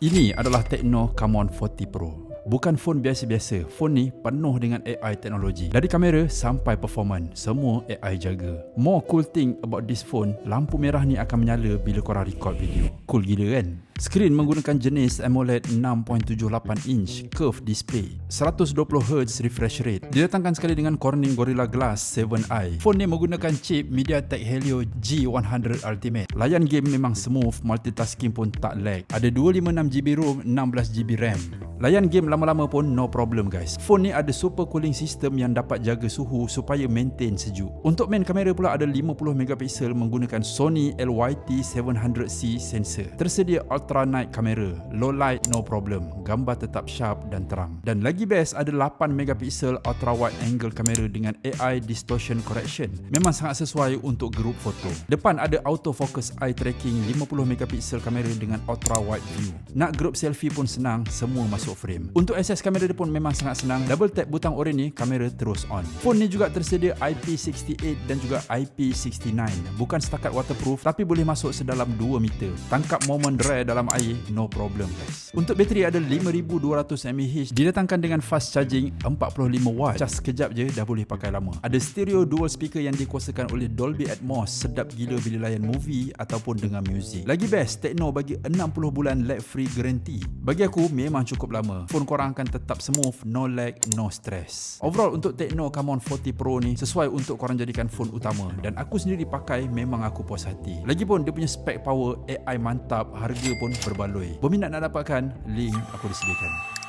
Ini adalah Tecno Camon 40 Pro. Bukan phone biasa-biasa. Phone ni penuh dengan AI teknologi. Dari kamera sampai performance, semua AI jaga. More cool thing about this phone, lampu merah ni akan menyala bila korang record video. Cool gila kan? Skrin menggunakan jenis AMOLED 6.78 inch curved display, 120Hz refresh rate. Didatangkan sekali dengan Corning Gorilla Glass 7i. Phone ni menggunakan chip MediaTek Helio G100 Ultimate. Layan game memang smooth, multitasking pun tak lag. Ada 256GB ROM, 16GB RAM. Layan game lama-lama pun no problem guys. Phone ni ada super cooling system yang dapat jaga suhu supaya maintain sejuk. Untuk main kamera pula ada 50MP menggunakan Sony LYT700C sensor. Tersedia ultra night kamera, low light no problem, gambar tetap sharp dan terang. Dan lagi best ada 8MP ultra wide angle kamera dengan AI distortion correction. Memang sangat sesuai untuk group foto. Depan ada auto focus eye tracking, 50MP kamera dengan ultra wide view. Nak group selfie pun senang, semua masuk frame. Untuk akses kamera dia pun memang sangat senang. Double tap butang oren ni, kamera terus on. Phone ni juga tersedia IP68 dan juga IP69. Bukan setakat waterproof tapi boleh masuk sedalam 2 meter. Tangkap momen rare dalam air, no problem guys. Untuk bateri ada 5200 mAh, didatangkan dengan fast charging 45W. Cas sekejap je dah boleh pakai lama. Ada stereo dual speaker yang dikuasakan oleh Dolby Atmos, sedap gila bila layan movie ataupun dengar muzik. Lagi best, Tecno bagi 60 bulan lag free guarantee. Bagi aku memang cukup lama. Phone korang akan tetap smooth, no lag, no stress. Overall untuk Tecno Camon 40 Pro ni sesuai untuk korang jadikan phone utama, dan aku sendiri pakai memang aku puas hati. Lagipun dia punya spek power, AI mantap, harga pun berbaloi. Berminat nak dapatkan? Link aku disediakan.